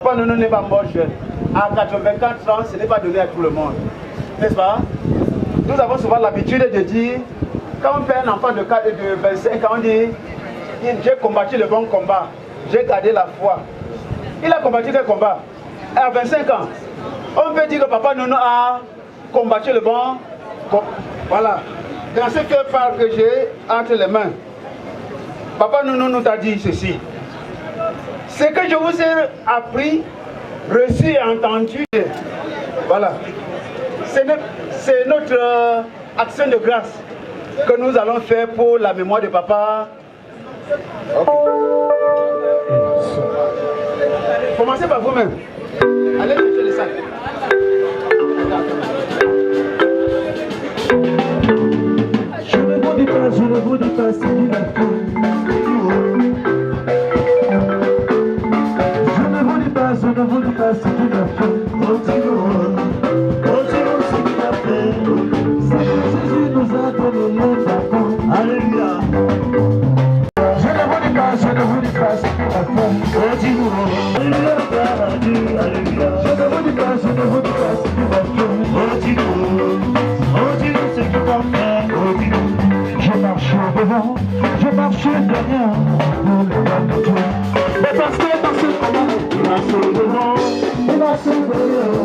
Papa Nono n'est pas mort jeune. À 84 ans, ce n'est pas donné à tout le monde. N'est-ce pas? Nous avons souvent l'habitude de dire, quand on fait un enfant de 25 ans, on dit, j'ai combattu le bon combat, j'ai gardé la foi. Il a combattu quel combat? À 25 ans. On peut dire que Papa Nono a combattu le bon combat. Voilà. Dans ce que j'ai entre les mains, Papa Nono nous a dit ceci. Ce que je vous ai appris, reçu et entendu, voilà. C'est notre action de grâce que nous allons faire pour la mémoire de papa. Okay. Commencez par vous-même. Allez chercher le sac. Je ne vous dis pas, c'est du bateau. Je ne vous dis pas, c'est du bateau. Jésus nous a donné le pardon. Alléluia. Je ne vous dis pas, c'est du bateau. Alléluia. Je ne vous dis pas, c'est du bateau. C'est qui t'en fait. Je marche devant, je marche derrière. Mais parce que dans ce combat, il marche devant, il marche derrière.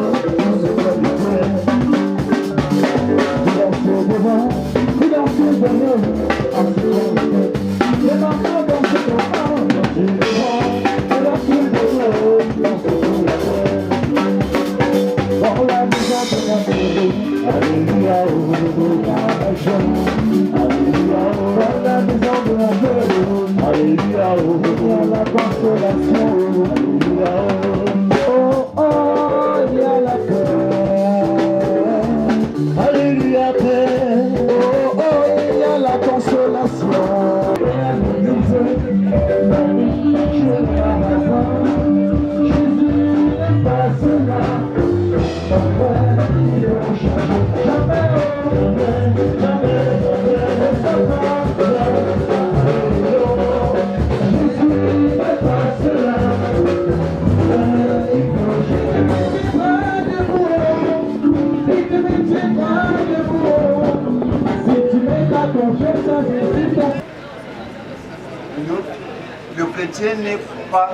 Le chrétien n'est pas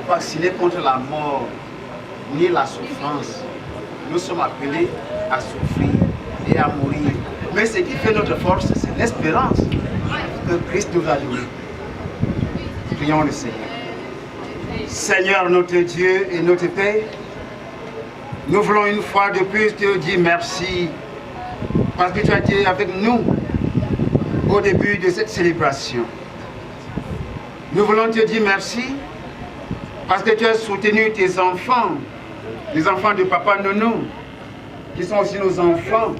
vacciné contre la mort ni la souffrance. Nous sommes appelés à souffrir et à mourir. Mais ce qui fait notre force, c'est l'espérance que Christ nous a donnée. Prions le Seigneur. Seigneur notre Dieu et notre Père, nous voulons une fois de plus te dire merci parce que tu as été avec nous au début de cette célébration. Nous voulons te dire merci parce que tu as soutenu tes enfants, les enfants de Papa Nono, qui sont aussi nos enfants.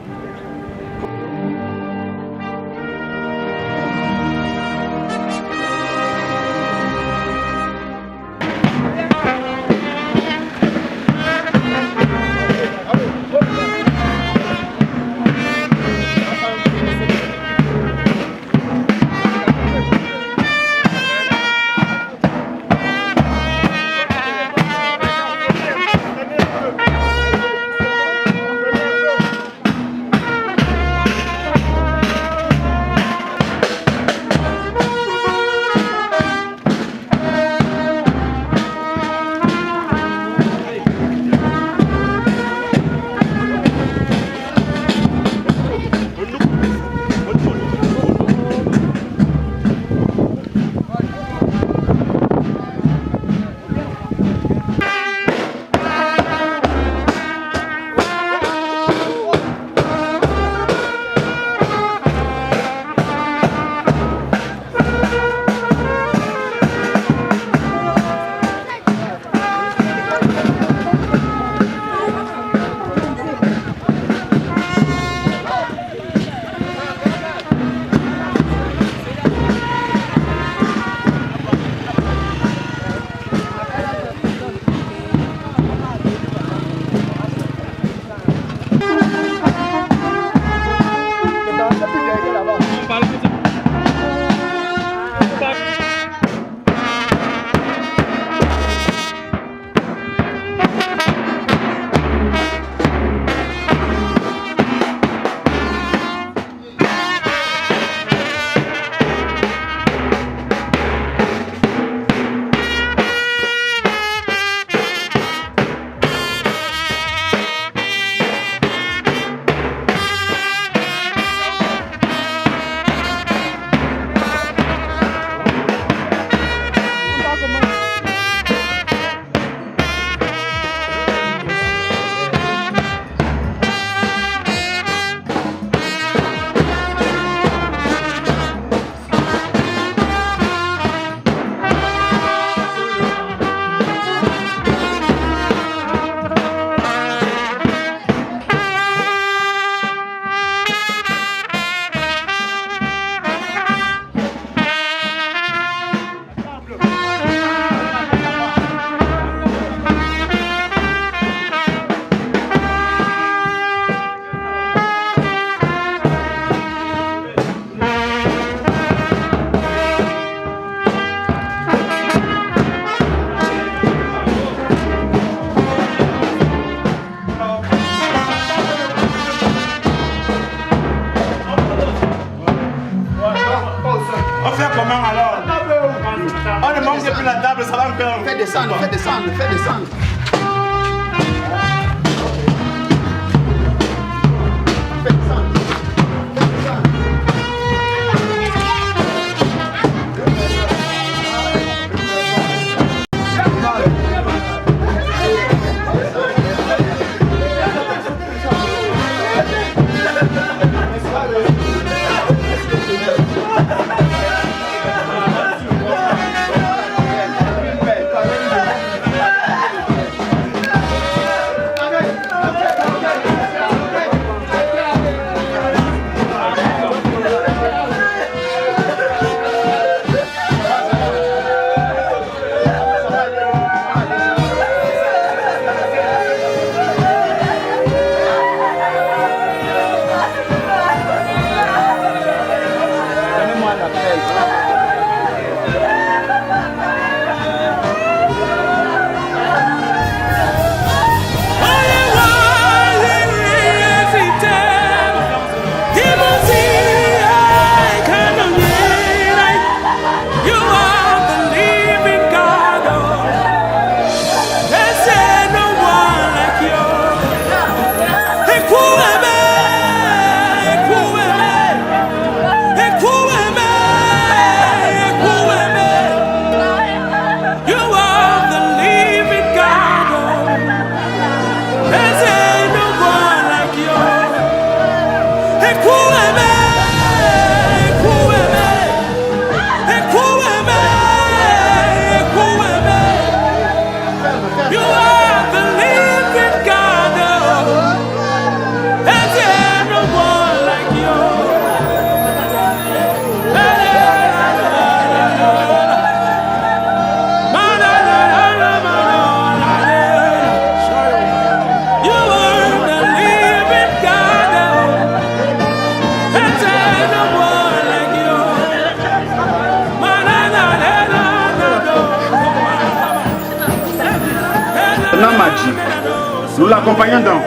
Nous l'accompagnons donc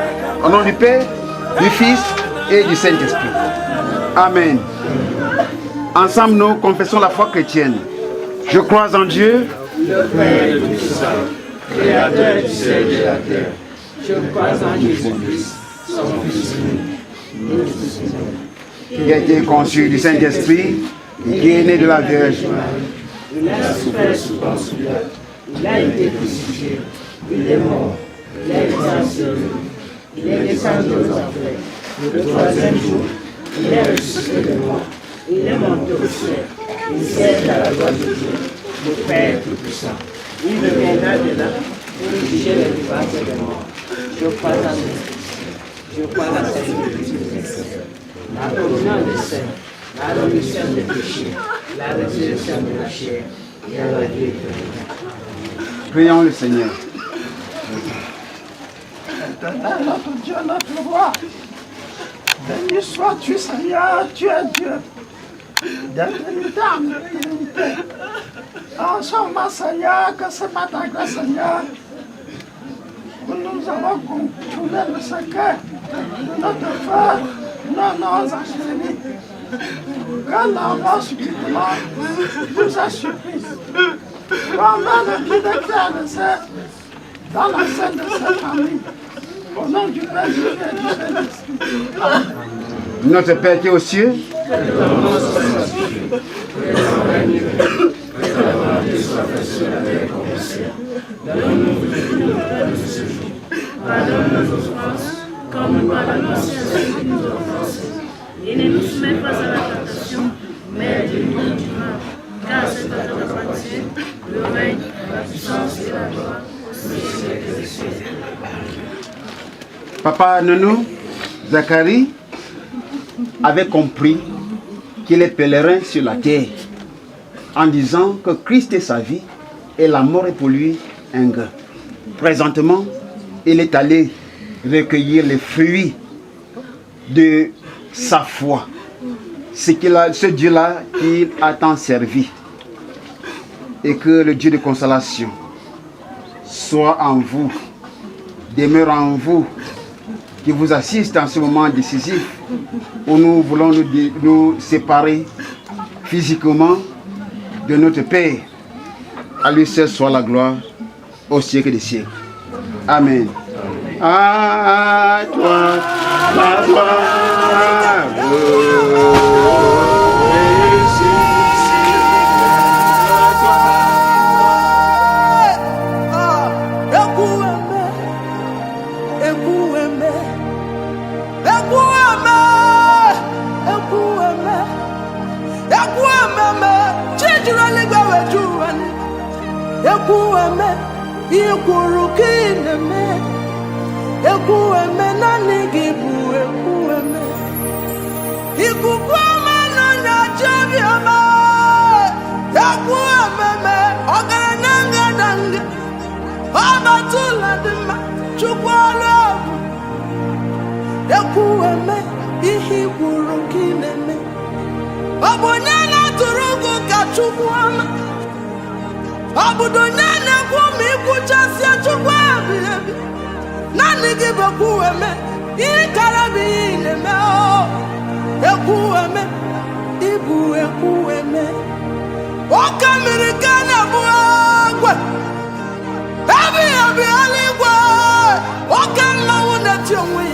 au nom du Père, du Fils et du Saint-Esprit. Amen. Ensemble, nous confessons la foi chrétienne. Je crois en Dieu, le Père Tout-Puissant, Créateur du ciel et de la terre. Je crois en Jésus-Christ, son Fils unique, qui a été conçu du Saint-Esprit et qui est né de la Vierge. Il a souffert sous Ponce Pilate, il a été crucifié, il est mort, il a été enseigné, il est descendu aux enfers. Le troisième jour, il est ressuscité de mort, il est monté au ciel, il siège à la droite de Dieu, le Père Tout-Puissant. Il reviendra de là pour juger les vivants et les morts. Je crois en Jésus, je crois en la Sainte Église, la communion des saints, la rémission des péchés, la résurrection de la chair et la vie éternelle. Prions le Seigneur. Éternel, notre Dieu, notre roi, béni sois-tu, Seigneur, tu es Dieu, d'éternité en éternité. Ensemble, Seigneur, que c'est par ta grâce, Seigneur, que nous avons contourné le secret de notre frère, nos noms enchaînés. Que l'envoi subitement nous a surpris. Pendant le pied de terre de serre, dans la scène de cette famille, au nom du Père, du Fils et du Saint-Esprit. Amen. Notre Père qui est aux cieux, pardonne nos offenses, comme nous pardonnons aussi à ceux qui nous offensent. Et ne nous soumets pas à la tentation, mais délivre-nous du mal. Car c'est à toi qu'appartient le règne, la puissance et la gloire, au siècle des siècles. Papa Nounou, Zacharie avait compris qu'il est pèlerin sur la terre en disant que Christ est sa vie et la mort est pour lui un gain. Présentement, il est allé recueillir les fruits de sa foi. Ce Dieu-là qu'il a tant servi. Et que le Dieu de consolation soit en vous, demeure en vous, qui vous assiste en ce moment décisif où nous voulons nous séparer physiquement de notre Père. À lui seul soit la gloire au siècle des siècles. Amen. À toi, la gloire. Abudonyana kumi kuchasia chukwabi nani gibokueme ikarabi neme o ekueme ibu ekueme okamirikana buagwe abi aligwe okama wona tiomwe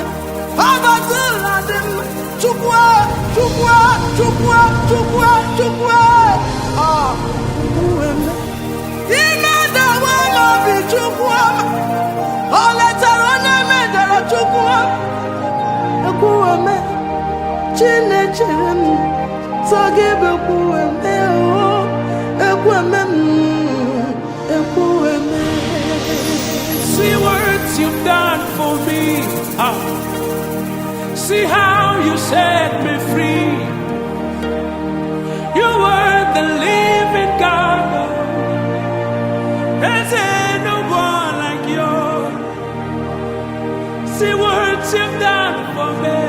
abatula dem chukwa ah ekueme Imada wama bichukwa Ole tarone medara chukwa Ekuwame Chine chirem Sagibe kuwame Ekuwame See what you've done for me. See how you set me free. You were the living God. There's no one like you. See what you've done for me.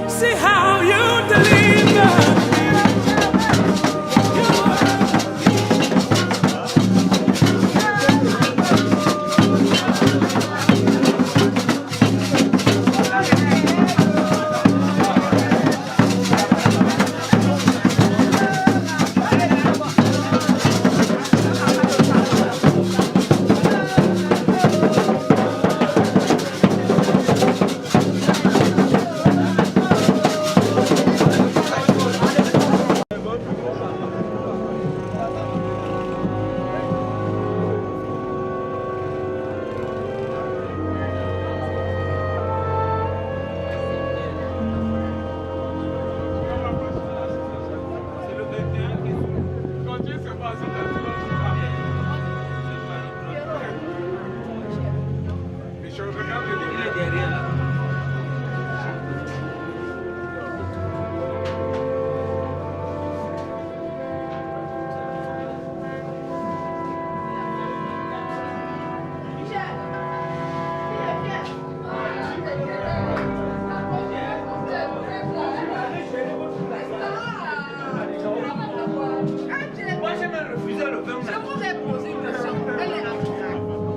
See how you deliver me.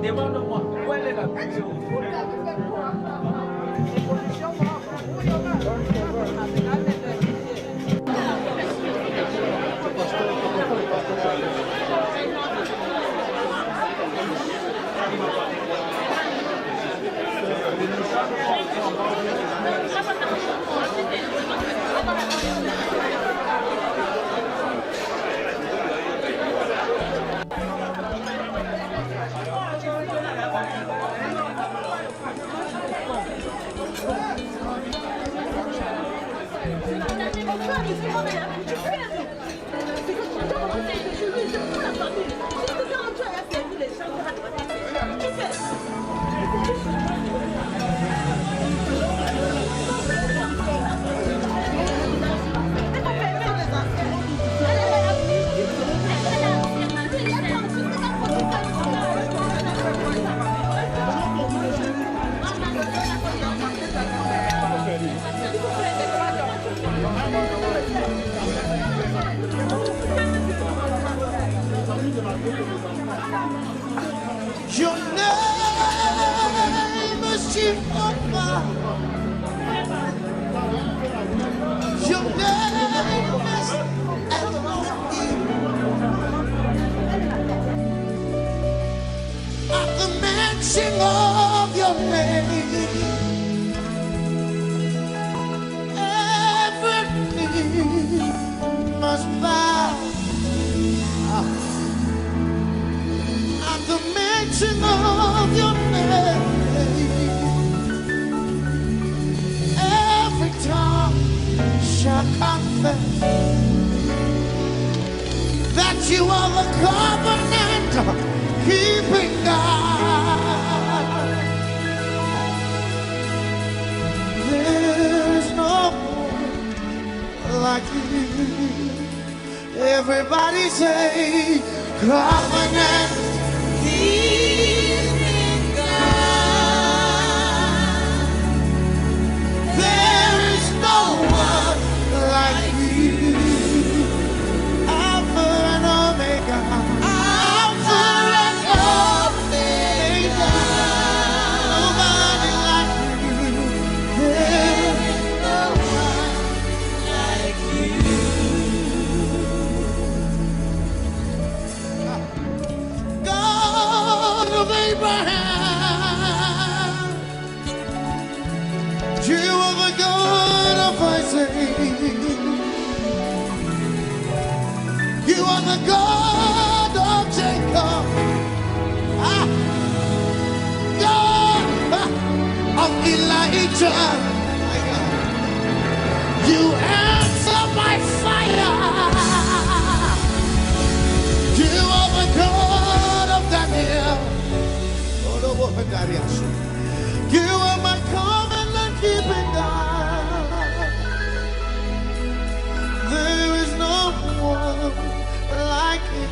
Demande-moi, où elle est la prison? Your name is Jehovah. Your name is Elohim. At the mention of your name, everything must bow. At the mention of your name, every tongue shall confess that you are the covenant keeping God. There's no one like you. Everybody say, covenant keeping God. There is no one like you. Alpha and Omega. Alpha and Omega. Nobody like you. There is no one like you. God of Abraham, you are the God of Isaac. You are the God of Jacob. God of Elijah. You answer by fire. You are the God of Daniel. You are my covenant keeping God. There is no one like you.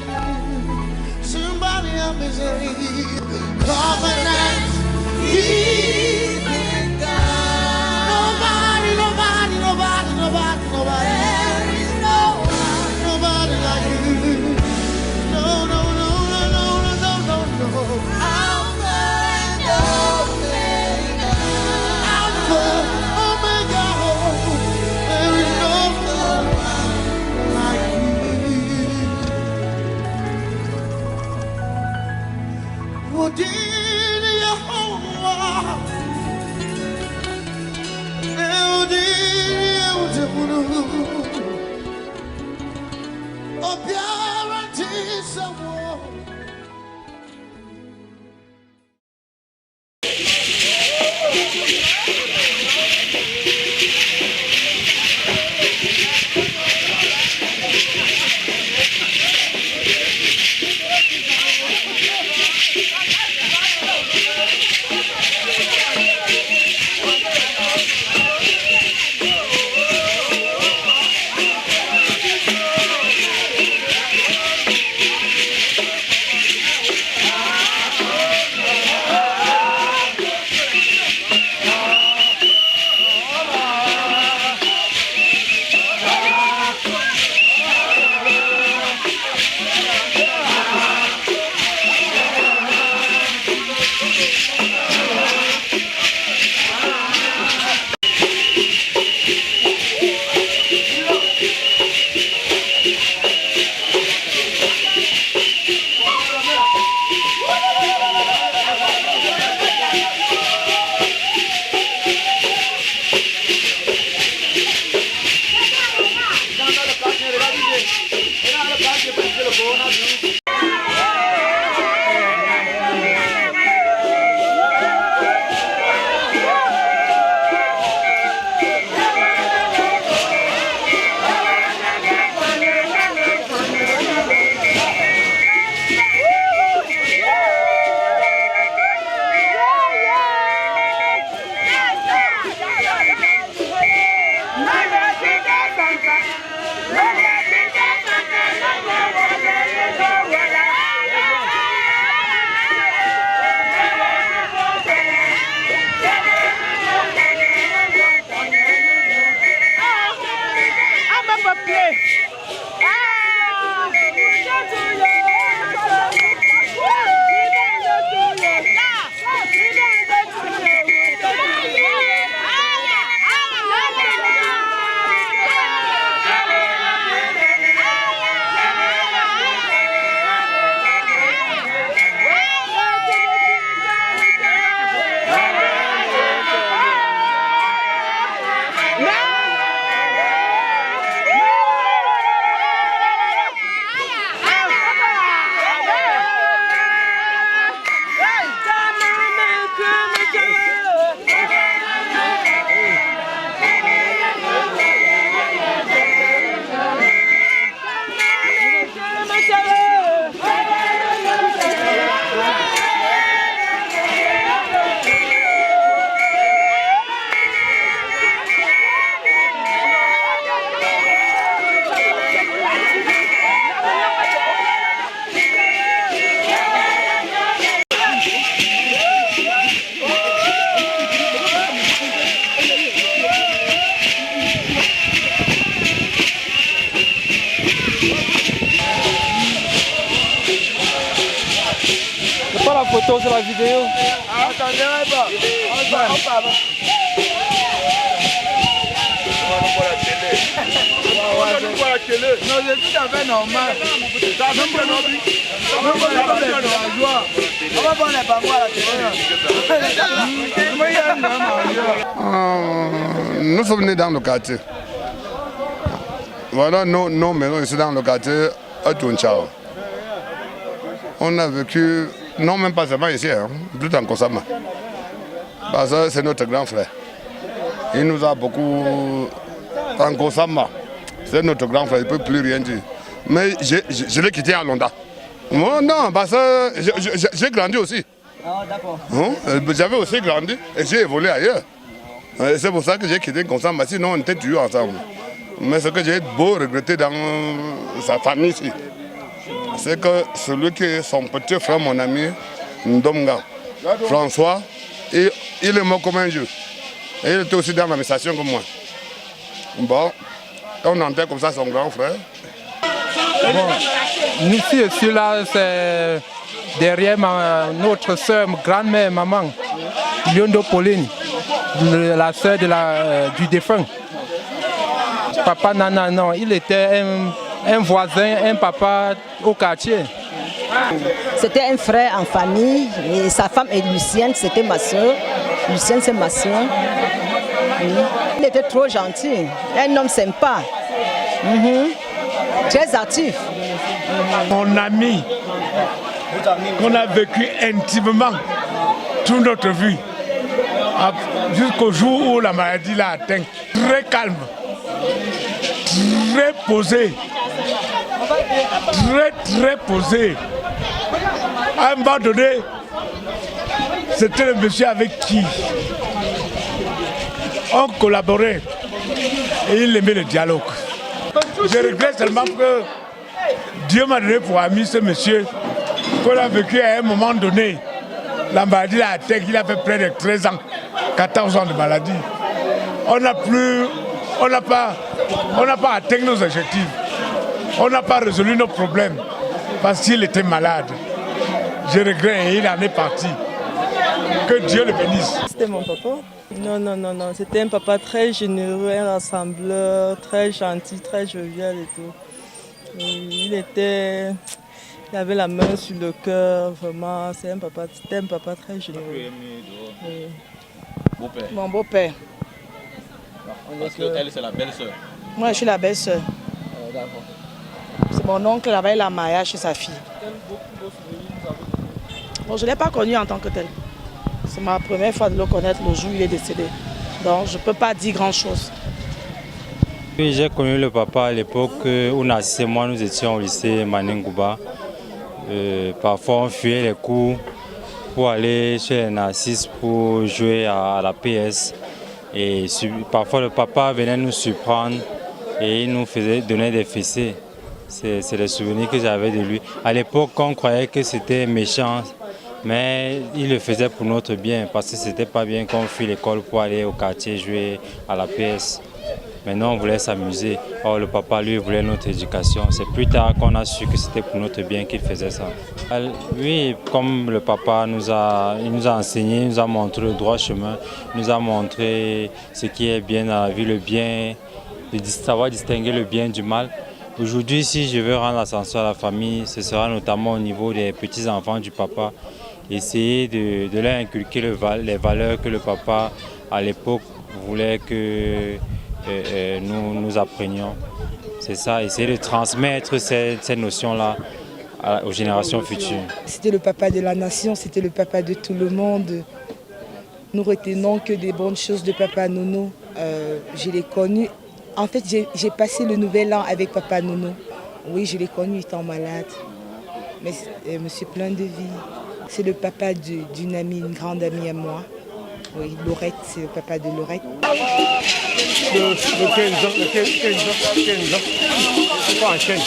Somebody help me say, covenant keeping God. Nobody, nobody, nobody, nobody, nobody. There is no one. Nobody like you. No, no, no, no, no, no, no, no, no. Alpha and Omega. Alpha, Omega. There is no one like you. Odini Yehovah. Odini Yehovah. Obiara tisawo. photo sur la vidéo. Nous sommes nés dans le quartier. Voilà nos maisons ici dans le quartier à Tunchao. On a vécu, non même pas seulement ici, hein, tout en Kosama. Parce que c'est notre grand frère. Il nous a beaucoup en Kosama. C'est notre grand frère, il ne peut plus rien dire. Mais je l'ai quitté à Londres. Moi, non, parce que j'ai grandi aussi. Ah, d'accord. J'avais aussi grandi et j'ai évolué ailleurs. C'est pour ça que j'ai quitté Kosama, sinon on était toujours ensemble. Mais ce que j'ai beau regretter dans sa famille ici, c'est que celui qui est son petit frère, mon ami, Ndomga, François, il est mort comme un jeu. Et il était aussi dans l'administration comme moi. Bon, on entend comme ça son grand frère. Bon, nous ici là, c'est derrière notre soeur, grand-mère, maman, Lyondo Pauline, la soeur du défunt. Papa Nana, non, il était un voisin, un papa au quartier. C'était un frère en famille et sa femme est Lucienne, c'était ma soeur. Lucienne, c'est ma soeur. Oui. Il était trop gentil, un homme sympa, très actif. Mon ami, qu'on a vécu intimement toute notre vie, jusqu'au jour où la maladie l'a atteint. Très calme, très posé, très posé. À un moment donné, c'était le monsieur avec qui on collaborait et il aimait le dialogue. Je regrette seulement que Dieu m'a donné pour ami ce monsieur qu'on a vécu à un moment donné. La maladie l'a atteint, il a fait près de 13 ans, 14 ans de maladie. On n'a pas atteint nos objectifs. On n'a pas résolu nos problèmes parce qu'il était malade. Je regrette et il en est parti. Que Dieu le bénisse. C'était mon papa. Non. C'était un papa très généreux, un rassembleur, très gentil, très jovial et tout. Il avait la main sur le cœur, vraiment. C'était un papa très généreux. Beau-père. Mon beau-père. Parce qu'elle, c'est la belle-sœur. Moi, je suis la belle-sœur. D'accord. C'est mon oncle qui avait la mariage chez sa fille. Bon, je ne l'ai pas connu en tant que tel. C'est ma première fois de le connaître le jour où il est décédé. Donc, je ne peux pas dire grand-chose. Oui, j'ai connu le papa à l'époque où Narcisse et moi nous étions au lycée Manengouba. Parfois, on fuyait les cours pour aller chez Narcisse pour jouer à la PS. Et parfois, le papa venait nous surprendre et il nous faisait donner des fessées. C'est les souvenirs que j'avais de lui. À l'époque, on croyait que c'était méchant. Mais il le faisait pour notre bien, parce que c'était pas bien qu'on fuit l'école pour aller au quartier jouer à la PS. Maintenant, on voulait s'amuser. Or, le papa, lui, voulait notre éducation. C'est plus tard qu'on a su que c'était pour notre bien qu'il faisait ça. Oui, comme le papa nous a enseigné, il nous a montré le droit chemin, il nous a montré ce qui est bien dans la vie, le bien, de savoir distinguer le bien du mal. Aujourd'hui, si je veux rendre l'ascension à la famille, ce sera notamment au niveau des petits-enfants du papa. Essayer de leur inculquer les valeurs que le papa, à l'époque, voulait que nous apprenions. C'est ça, essayer de transmettre ces notions-là aux générations futures. C'était le papa de la nation, c'était le papa de tout le monde. Nous retenons que des bonnes choses de Papa Nono. Je l'ai connu. En fait, j'ai passé le nouvel an avec Papa Nono. Oui, je l'ai connu étant malade. Mais monsieur plein de vie. C'est le papa d'une amie, une grande amie à moi. Oui, Laurette, c'est le papa de Laurette. Le 15 ans. C'est pas un chaîne.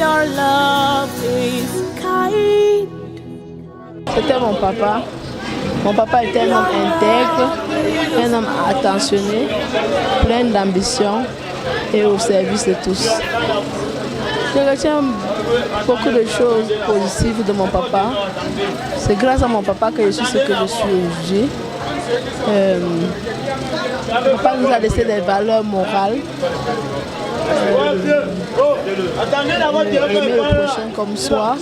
Your love is kind. C'était mon papa. Mon papa était un homme intègre, un homme attentionné, plein d'ambition et au service de tous. Je retiens beaucoup de choses positives de mon papa. C'est grâce à mon papa que je suis ce que je suis aujourd'hui. Mon papa nous a laissé des valeurs morales. Aimer le prochain comme soi,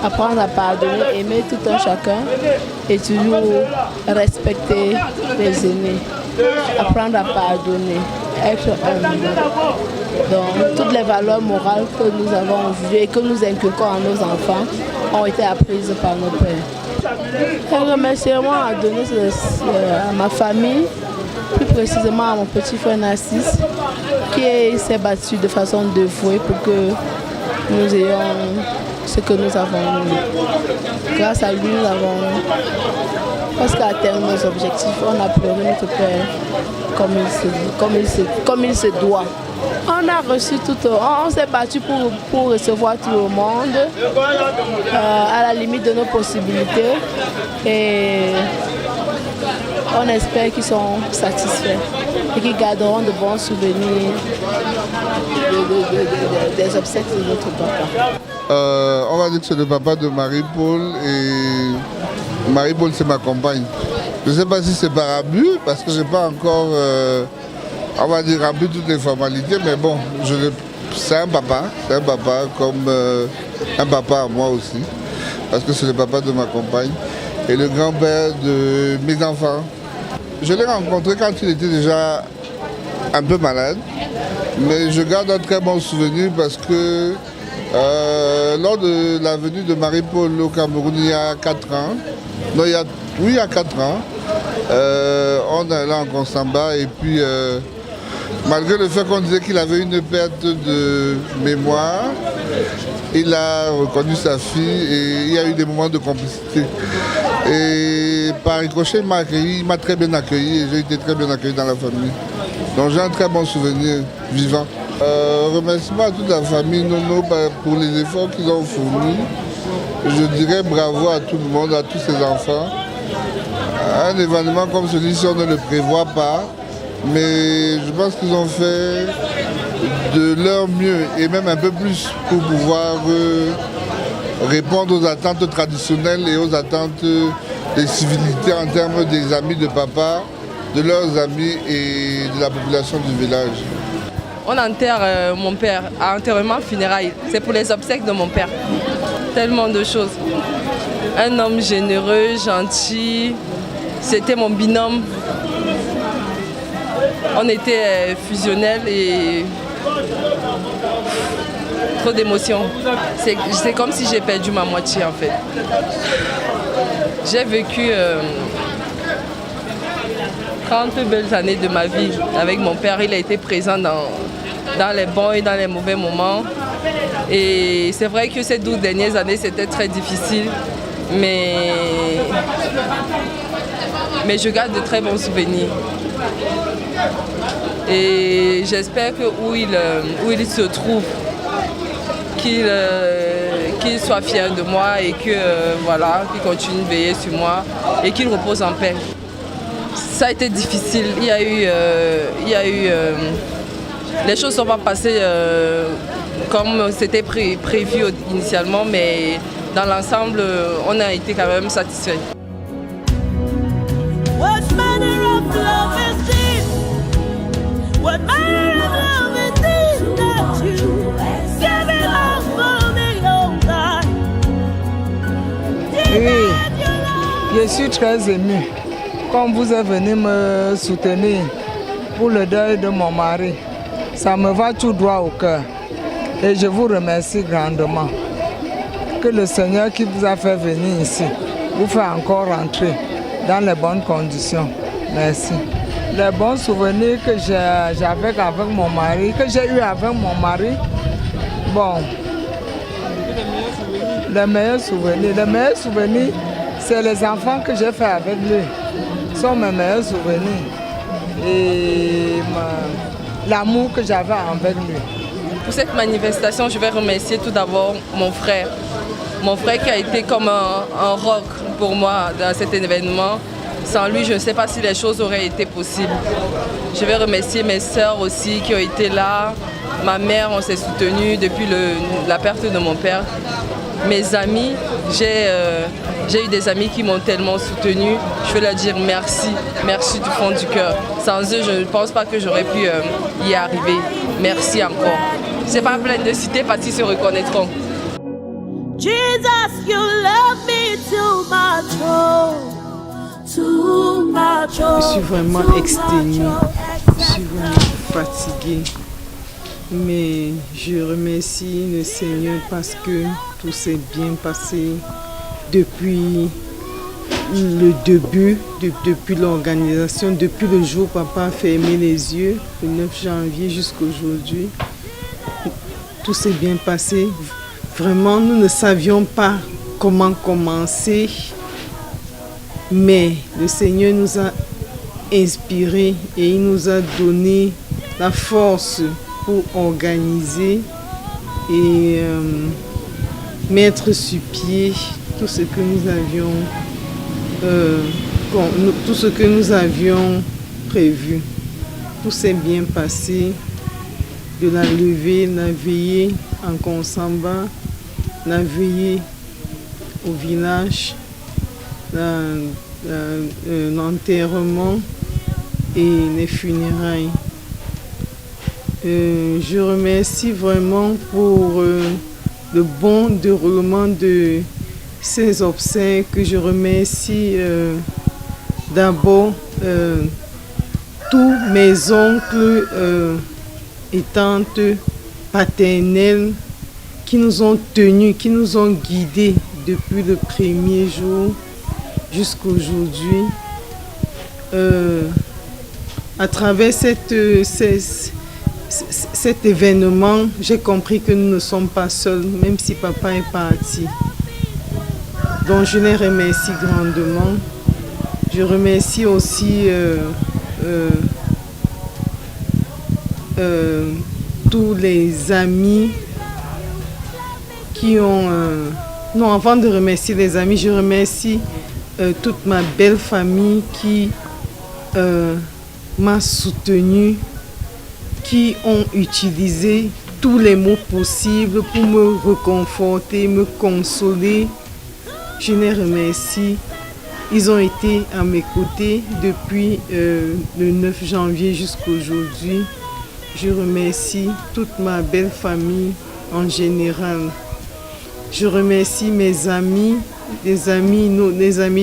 apprendre à pardonner, aimer tout un chacun et toujours respecter les aînés, apprendre à pardonner, être humble. Donc toutes les valeurs morales que nous avons aujourd'hui et que nous inculquons à nos enfants ont été apprises par nos pères. Un remerciement à donner à ma famille, plus précisément à mon petit frère Narcisse, qui s'est battu de façon dévouée pour que nous ayons ce que nous avons. Grâce à lui, nous avons presque atteint nos objectifs. On a pleuré notre père comme il se doit. On a reçu on s'est battu pour recevoir tout le monde à la limite de nos possibilités et on espère qu'ils sont satisfaits et qu'ils garderont de bons souvenirs des obsèques de notre papa. On va dire que c'est le papa de Marie-Paul et Marie-Paul c'est ma compagne. Je ne sais pas si c'est par abus parce que je n'ai pas encore on va dire rempli toutes les formalités, mais bon, c'est un papa comme un papa à moi aussi, parce que c'est le papa de ma compagne et le grand-père de mes enfants. Je l'ai rencontré quand il était déjà un peu malade, mais je garde un très bon souvenir parce que lors de la venue de Marie-Paul au Cameroun il y a 4 ans, il y a 4 ans, on est allé en Consamba et puis malgré le fait qu'on disait qu'il avait une perte de mémoire, il a reconnu sa fille et il y a eu des moments de complicité. Et par ricochet, il m'a très bien accueilli et j'ai été très bien accueilli dans la famille. Donc j'ai un très bon souvenir vivant. Remerciement à toute la famille Nono pour les efforts qu'ils ont fournis. Je dirais bravo à tout le monde, à tous ces enfants. Un événement comme celui-ci, on ne le prévoit pas. Mais je pense qu'ils ont fait de leur mieux et même un peu plus pour pouvoir répondre aux attentes traditionnelles et aux attentes des civilités en termes des amis de papa, de leurs amis et de la population du village. On enterre mon père à enterrement funérailles. C'est pour les obsèques de mon père. Tellement de choses. Un homme généreux, gentil. C'était mon binôme. On était fusionnels et trop d'émotions. C'est comme si j'ai perdu ma moitié en fait. J'ai vécu 30 belles années de ma vie avec mon père. Il a été présent dans les bons et dans les mauvais moments. Et c'est vrai que ces 12 dernières années, c'était très difficile. Mais je garde de très bons souvenirs. Et j'espère que où il se trouve, qu'il soit fier de moi et que qu'il continue de veiller sur moi et qu'il repose en paix. Ça a été difficile. Il y a eu les choses ne sont pas passées comme c'était prévu initialement, mais dans l'ensemble, on a été quand même satisfaits. Oui, je suis très émue. Comme vous êtes venu me soutenir pour le deuil de mon mari, ça me va tout droit au cœur. Et je vous remercie grandement. Que le Seigneur qui vous a fait venir ici vous fait encore rentrer dans les bonnes conditions. Merci. Les bons souvenirs que j'avais avec mon mari, que j'ai eu avec mon mari, bon, les meilleurs souvenirs, c'est les enfants que j'ai fait avec lui. Ce sont mes meilleurs souvenirs. Et l'amour que j'avais avec lui. Pour cette manifestation, je vais remercier tout d'abord mon frère. Mon frère qui a été comme un roc pour moi dans cet événement. Sans lui, je ne sais pas si les choses auraient été possibles. Je vais remercier mes sœurs aussi qui ont été là. Ma mère, on s'est soutenus depuis la perte de mon père. Mes amis, j'ai eu des amis qui m'ont tellement soutenue. Je veux leur dire merci, merci du fond du cœur. Sans eux, je ne pense pas que j'aurais pu y arriver. Merci encore. C'est pas plein de citer parce qu'ils se reconnaîtront. Jesus, you love me too much, too much. Je suis vraiment exténuée, je suis vraiment fatiguée. Mais je remercie le Seigneur parce que tout s'est bien passé depuis le début, depuis l'organisation, depuis le jour où papa a fermé les yeux, le 9 janvier jusqu'à aujourd'hui. Tout s'est bien passé. Vraiment, nous ne savions pas comment commencer, mais le Seigneur nous a inspirés et il nous a donné la force pour organiser et mettre sur pied tout ce que nous avions prévu. Tout s'est bien passé. De la levée, la veillée en Konsamba, la veillée au village, l'enterrement et les funérailles. Je remercie vraiment pour le bon déroulement de ces obsèques. Je remercie d'abord tous mes oncles et tantes paternelles qui nous ont tenus, qui nous ont guidés depuis le premier jour jusqu'à aujourd'hui. À travers cet événement, j'ai compris que nous ne sommes pas seuls, même si papa est parti. Donc je les remercie grandement. Je remercie aussi tous les amis qui ont... Non, avant de remercier les amis, je remercie toute ma belle famille qui m'a soutenue, qui ont utilisé tous les mots possibles pour me réconforter, me consoler. Je les remercie. Ils ont été à mes côtés depuis le 9 janvier jusqu'à aujourd'hui. Je remercie toute ma belle famille en général. Je remercie mes amis, les amis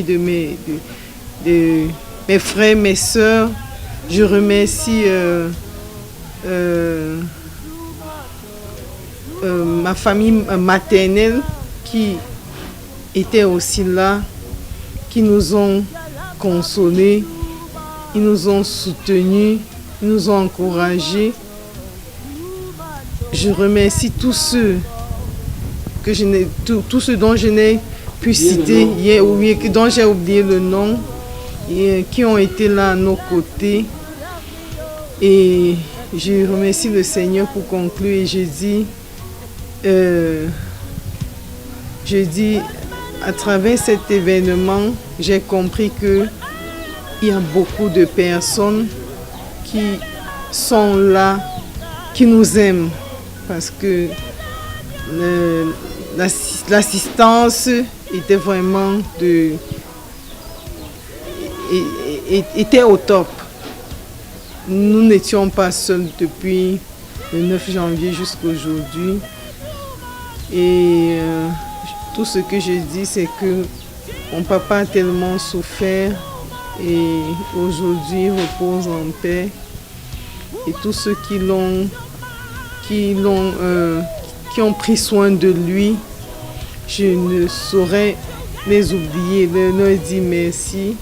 de mes frères, mes sœurs. Je remercie ma famille maternelle qui était aussi là, qui nous ont consolés, ils nous ont soutenus, ils nous ont encouragés. Je remercie tous ceux dont je n'ai pu citer hier, ou dont j'ai oublié le nom, et qui ont été là à nos côtés. Et je remercie le Seigneur pour conclure et je dis à travers cet événement, j'ai compris qu'il y a beaucoup de personnes qui sont là, qui nous aiment, parce que l'assistance était vraiment était au top. Nous n'étions pas seuls depuis le 9 janvier jusqu'à aujourd'hui. Et tout ce que je dis, c'est que mon papa a tellement souffert et aujourd'hui il repose en paix. Et tous ceux qui ont pris soin de lui, je ne saurais les oublier, leur dire merci.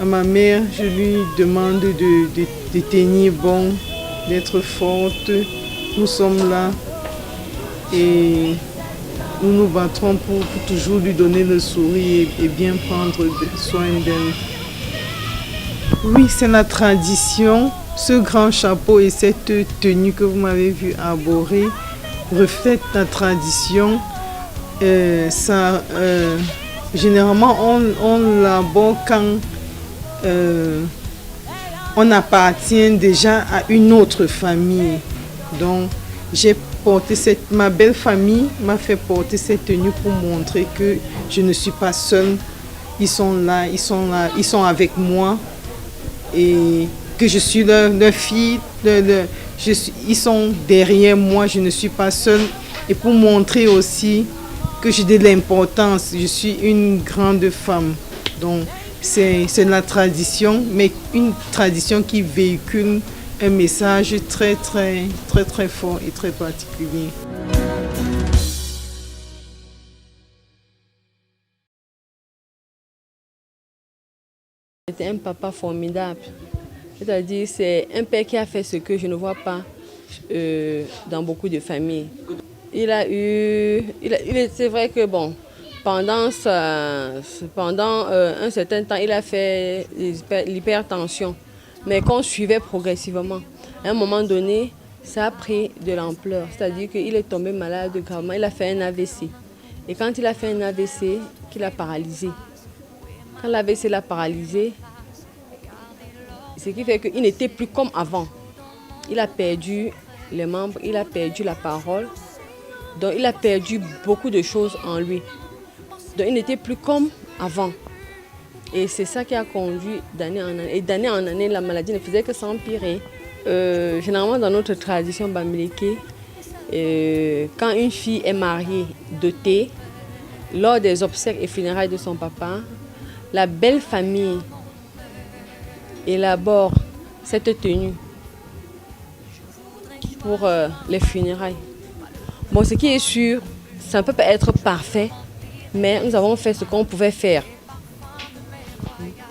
À ma mère, je lui demande de tenir bon, d'être forte. Nous sommes là et nous nous battrons pour toujours lui donner le sourire et bien prendre soin d'elle. Oui, c'est la tradition. Ce grand chapeau et cette tenue que vous m'avez vu arborer reflètent la tradition. Généralement, on l'aborde quand on appartient déjà à une autre famille. Donc, ma belle famille m'a fait porter cette tenue pour montrer que je ne suis pas seule. Ils sont là, ils sont avec moi et que je suis leur fille. Ils sont derrière moi, je ne suis pas seule. Et pour montrer aussi que j'ai de l'importance, je suis une grande femme. Donc c'est la tradition, mais une tradition qui véhicule un message très fort et très particulier. C'était un papa formidable. C'est-à-dire, c'est un père qui a fait ce que je ne vois pas dans beaucoup de familles. C'est vrai que bon, pendant un certain temps, il a fait l'hypertension. Mais qu'on suivait progressivement. À un moment donné, ça a pris de l'ampleur. C'est-à-dire qu'il est tombé malade gravement. Il a fait un AVC. Et quand il a fait un AVC, qu'il a paralysé. Quand l'AVC l'a paralysé, ce qui fait qu'il n'était plus comme avant. Il a perdu les membres, il a perdu la parole. Donc il a perdu beaucoup de choses en lui. Donc il n'était plus comme avant. Et c'est ça qui a conduit d'année en année. Et d'année en année, la maladie ne faisait que s'empirer. Généralement, dans notre tradition bamileke, quand une fille est mariée, dotée, lors des obsèques et funérailles de son papa, la belle famille élabore cette tenue pour les funérailles. Bon, ce qui est sûr, ça ne peut pas être parfait, mais nous avons fait ce qu'on pouvait faire.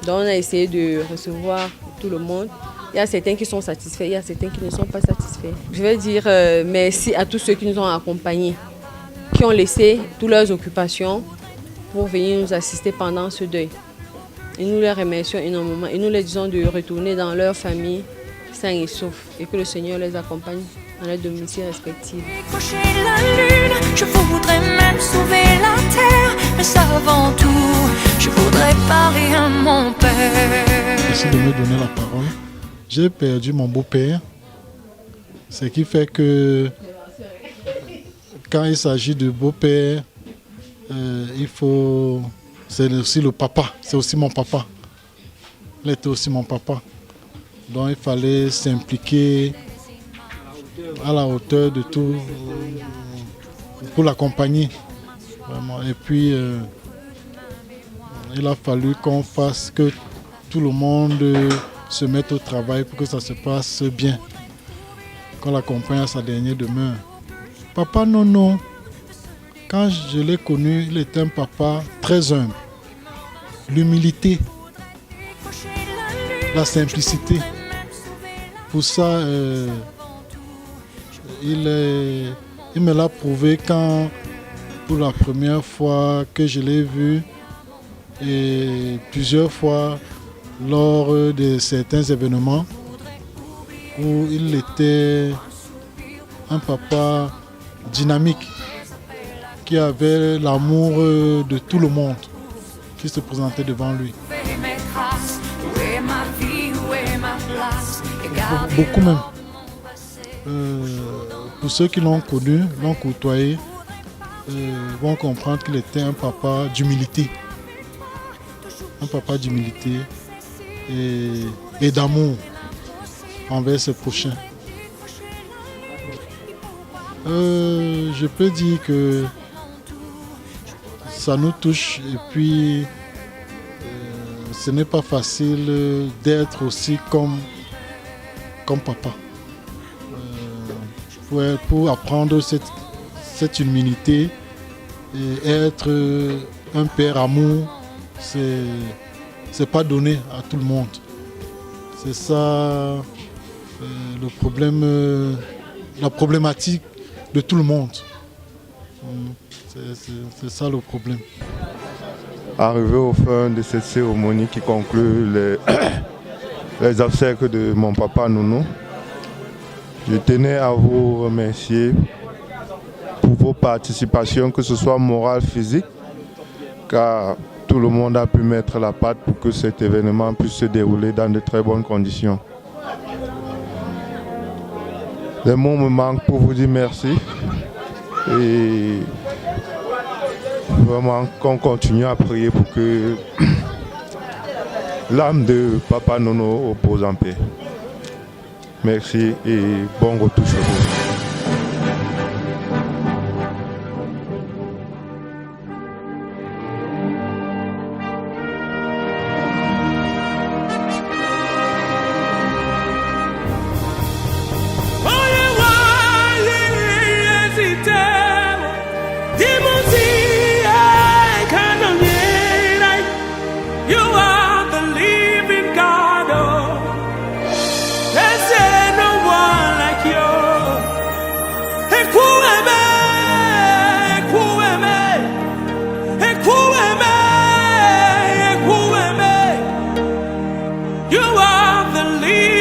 Donc on a essayé de recevoir tout le monde. Il y a certains qui sont satisfaits, il y a certains qui ne sont pas satisfaits. Je vais dire merci à tous ceux qui nous ont accompagnés, qui ont laissé toutes leurs occupations pour venir nous assister pendant ce deuil. Et nous les remercions énormément et nous les disons de retourner dans leur famille sains et saufs et que le Seigneur les accompagne dans leurs domiciles respectifs. Décrocher la lune, je voudrais même sauver la terre, mais avant tout, je voudrais parler à mon père. Merci de me donner la parole. J'ai perdu mon beau-père, ce qui fait que quand il s'agit de beau-père, il faut... C'est aussi le papa, c'est aussi mon papa. Il était aussi mon papa. Donc il fallait s'impliquer à la hauteur de tout pour l'accompagner. Et puis il a fallu qu'on fasse que tout le monde se mette au travail pour que ça se passe bien. Qu'on l'accompagne à sa dernière demeure. Papa Nono, quand je l'ai connu, il était un papa très humble. L'humilité, la simplicité. Pour ça, il me l'a prouvé quand, pour la première fois que je l'ai vu, et plusieurs fois lors de certains événements, où il était un papa dynamique, qui avait l'amour de tout le monde qui se présentait devant lui. Beaucoup même. Pour ceux qui l'ont connu, l'ont côtoyé, vont comprendre qu'il était un papa d'humilité. Un papa d'humilité et d'amour envers ses prochains. Je peux dire que ça nous touche et puis ce n'est pas facile d'être aussi comme papa. Pour apprendre cette humilité et être un père amour, c'est pas donné à tout le monde. C'est ça le problème, la problématique de tout le monde. C'est ça le problème. Arrivé au fin de cette cérémonie qui conclut les obsèques de mon papa Nono, je tenais à vous remercier pour vos participations, que ce soit morale, physique, car tout le monde a pu mettre la patte pour que cet événement puisse se dérouler dans de très bonnes conditions. Les mots me manquent pour vous dire merci et vraiment qu'on continue à prier pour que l'âme de Papa Nono repose en paix. Merci et bon retour chez vous. You are the living believe